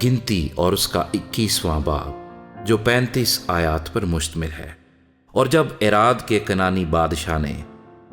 گنتی اور اس کا 21واں باب جو 35 آیات پر مشتمل ہے۔ اور جب اراد کے کنانی بادشاہ نے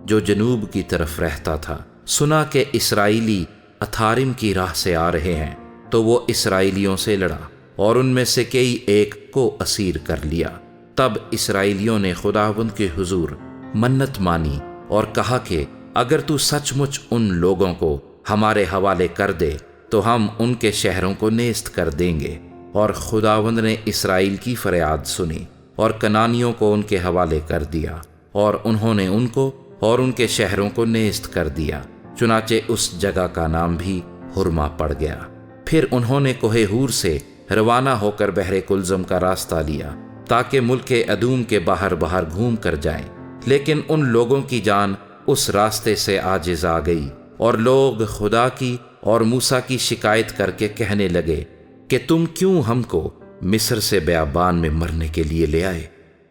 جو جنوب کی طرف رہتا تھا سنا کہ اسرائیلی اتھارم کی راہ سے آ رہے ہیں تو وہ اسرائیلیوں سے لڑا اور ان میں سے کئی ایک کو اسیر کر لیا۔ تب اسرائیلیوں نے خداوند کے حضور منت مانی اور کہا کہ اگر تو سچ مچ ان لوگوں کو ہمارے حوالے کر دے تو ہم ان کے شہروں کو نیست کر دیں گے۔ اور خداوند نے اسرائیل کی فریاد سنی اور کنانیوں کو ان کے حوالے کر دیا، اور انہوں نے ان کو اور ان کے شہروں کو نیست کر دیا، چنانچہ اس جگہ کا نام بھی حرما پڑ گیا۔ پھر انہوں نے کوہ ہور سے روانہ ہو کر بحر کلزم کا راستہ لیا تاکہ ملک ادوم کے باہر گھوم کر جائیں، لیکن ان لوگوں کی جان اس راستے سے عاجز آ گئی، اور لوگ خدا کی اور موسیٰ کی شکایت کر کے کہنے لگے کہ تم کیوں ہم کو مصر سے بیابان میں مرنے کے لیے لے آئے؟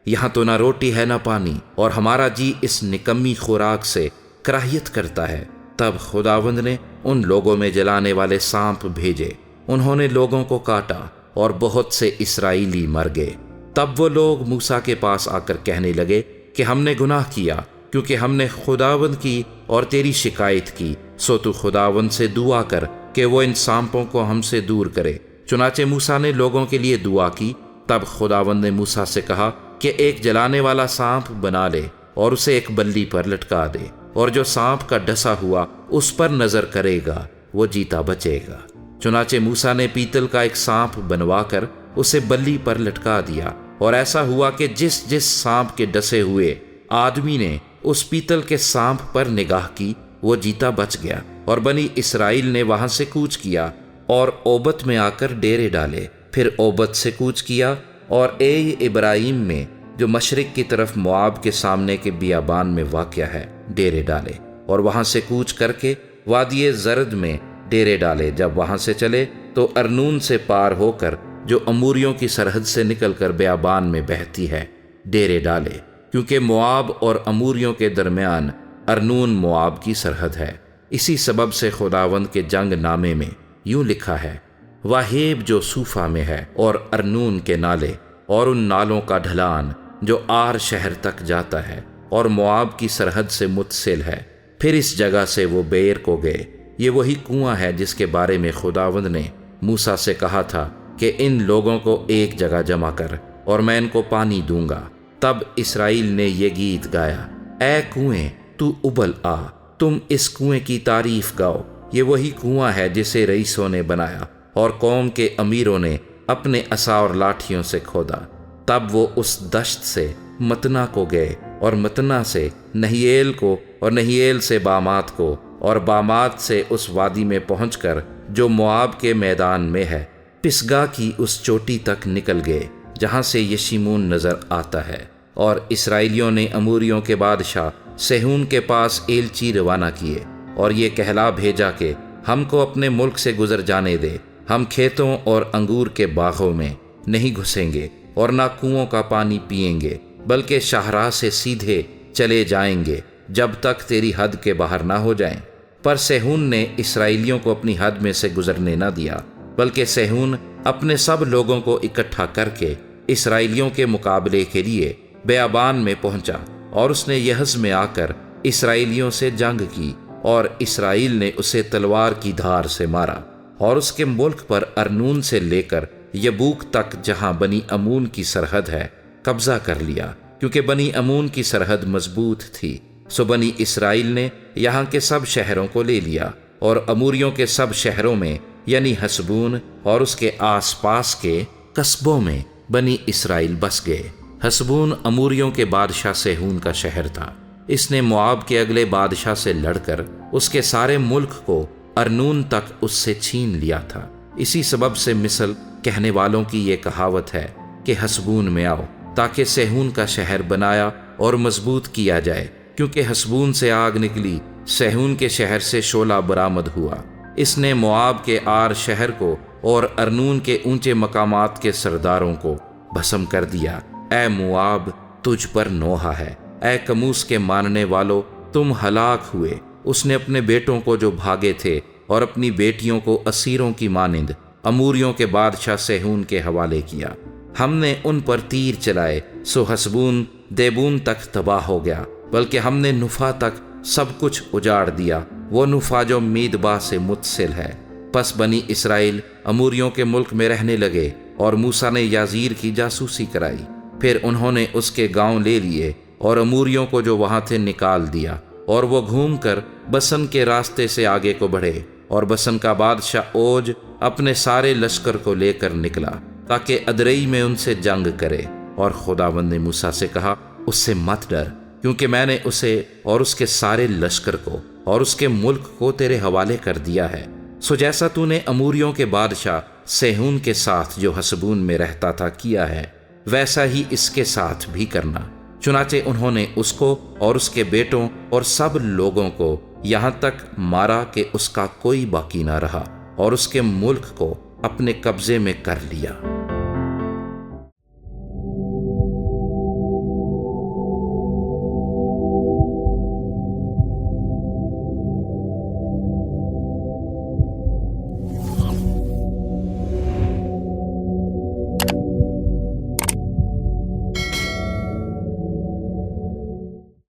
یہاں تو نہ روٹی ہے نہ پانی، اور ہمارا جی اس نکمی خوراک سے کراہیت کرتا ہے۔ تب خداوند نے ان لوگوں میں جلانے والے سانپ بھیجے، انہوں نے لوگوں کو کاٹا اور بہت سے اسرائیلی مر گئے۔ تب وہ لوگ موسیٰ کے پاس آ کر کہنے لگے کہ ہم نے گناہ کیا کیونکہ ہم نے خداوند کی اور تیری شکایت کی، سو تو خداوند سے دعا کر کہ وہ ان سانپوں کو ہم سے دور کرے۔ چنانچہ موسیٰ نے لوگوں کے لیے دعا کی۔ تب خداوند نے موسیٰ سے کہا کہ ایک جلانے والا سانپ بنا لے اور اسے ایک بلی پر لٹکا دے، اور جو سانپ کا ڈسا ہوا اس پر نظر کرے گا وہ جیتا بچے گا۔ چنانچہ موسیٰ نے پیتل کا ایک سانپ بنوا کر اسے بلی پر لٹکا دیا، اور ایسا ہوا کہ جس جس سانپ کے ڈسے ہوئے آدمی نے اس پیتل کے سانپ پر نگاہ کی وہ جیتا بچ گیا۔ اور بنی اسرائیل نے وہاں سے کوچ کیا اور اوبت میں آ کر ڈیرے ڈالے، پھر اوبت سے کوچ کیا اور اے ابراہیم میں جو مشرق کی طرف مواب کے سامنے کے بیابان میں واقع ہے ڈیرے ڈالے، اور وہاں سے کوچ کر کے وادی زرد میں ڈیرے ڈالے۔ جب وہاں سے چلے تو ارنون سے پار ہو کر جو اموریوں کی سرحد سے نکل کر بیابان میں بہتی ہے ڈیرے ڈالے، کیونکہ مواب اور اموریوں کے درمیان ارنون مواب کی سرحد ہے۔ اسی سبب سے خداوند کے جنگ نامے میں یوں لکھا ہے، واہیب جو صوفہ میں ہے، اور ارنون کے نالے اور ان نالوں کا ڈھلان جو آر شہر تک جاتا ہے اور مواب کی سرحد سے متصل ہے۔ پھر اس جگہ سے وہ بیر کو گئے۔ یہ وہی کنواں ہے جس کے بارے میں خداوند نے موسیٰ سے کہا تھا کہ ان لوگوں کو ایک جگہ جمع کر اور میں ان کو پانی دوں گا۔ تب اسرائیل نے یہ گیت گایا، اے کنویں تو ابل آ، تم اس کنویں کی تعریف گاؤ۔ یہ وہی کنواں ہے جسے رئیسوں نے بنایا اور قوم کے امیروں نے اپنے عصا اور لاٹھیوں سے کھودا۔ تب وہ اس دشت سے متنا کو گئے اور متنا سے نہییل کو، اور نہییل سے بامات کو، اور بامات سے اس وادی میں پہنچ کر جو مواب کے میدان میں ہے پسگا کی اس چوٹی تک نکل گئے جہاں سے یشیمون نظر آتا ہے۔ اور اسرائیلیوں نے اموریوں کے بادشاہ سیہون کے پاس ایلچی روانہ کیے اور یہ کہلا بھیجا کہ ہم کو اپنے ملک سے گزر جانے دے، ہم کھیتوں اور انگور کے باغوں میں نہیں گھسیں گے اور نہ کنووں کا پانی پئیں گے، بلکہ شاہراہ سے سیدھے چلے جائیں گے جب تک تیری حد کے باہر نہ ہو جائیں۔ پر سیہون نے اسرائیلیوں کو اپنی حد میں سے گزرنے نہ دیا، بلکہ سیہون اپنے سب لوگوں کو اکٹھا کر کے اسرائیلیوں کے مقابلے کے لیے بیابان میں پہنچا، اور اس نے یحز میں آ کر اسرائیلیوں سے جنگ کی، اور اسرائیل نے اسے تلوار کی دھار سے مارا، اور اس کے ملک پر ارنون سے لے کر یبوک تک جہاں بنی امون کی سرحد ہے قبضہ کر لیا، کیونکہ بنی امون کی سرحد مضبوط تھی۔ سو بنی اسرائیل نے یہاں کے سب شہروں کو لے لیا، اور اموریوں کے سب شہروں میں یعنی حسبون اور اس کے آس پاس کے قصبوں میں بنی اسرائیل بس گئے۔ حسبون اموریوں کے بادشاہ سیہون کا شہر تھا۔ اس نے مواب کے اگلے بادشاہ سے لڑ کر اس کے سارے ملک کو ارنون تک اس سے چھین لیا تھا۔ اسی سبب سے مثل کہنے والوں کی یہ کہاوت ہے کہ حسبون میں آؤ، تاکہ سیہون کا شہر بنایا اور مضبوط کیا جائے، کیونکہ حسبون سے آگ نکلی، سیہون کے شہر سے شعلہ برآمد ہوا۔ اس نے مواب کے آر شہر کو اور ارنون کے اونچے مقامات کے سرداروں کو بھسم کر دیا۔ اے مواب تجھ پر نوحہ ہے، اے کموس کے ماننے والو تم ہلاک ہوئے۔ اس نے اپنے بیٹوں کو جو بھاگے تھے اور اپنی بیٹیوں کو اسیروں کی مانند اموریوں کے بادشاہ سیہون کے حوالے کیا۔ ہم نے ان پر تیر چلائے، سو حسبون دیبون تک تباہ ہو گیا، بلکہ ہم نے نفا تک سب کچھ اجاڑ دیا، وہ نفا جو میدبا سے متصل ہے۔ پس بنی اسرائیل اموریوں کے ملک میں رہنے لگے، اور موسیٰ نے یازیر کی جاسوسی کرائی۔ پھر انہوں نے اس کے گاؤں لے لیے اور اموریوں کو جو وہاں تھے نکال دیا، اور وہ گھوم کر بسن کے راستے سے آگے کو بڑھے، اور بسن کا بادشاہ اوج اپنے سارے لشکر کو لے کر نکلا تاکہ ادرئی میں ان سے جنگ کرے۔ اور خداوند نے موسیٰ سے کہا، اس سے مت ڈر، کیونکہ میں نے اسے اور اس کے سارے لشکر کو اور اس کے ملک کو تیرے حوالے کر دیا ہے۔ سو جیسا تو نے اموریوں کے بادشاہ سیہون کے ساتھ جو حسبون میں رہتا تھا کیا ہے، ویسا ہی اس کے ساتھ بھی کرنا۔ چنانچہ انہوں نے اس کو اور اس کے بیٹوں اور سب لوگوں کو یہاں تک مارا کہ اس کا کوئی باقی نہ رہا، اور اس کے ملک کو اپنے قبضے میں کر لیا۔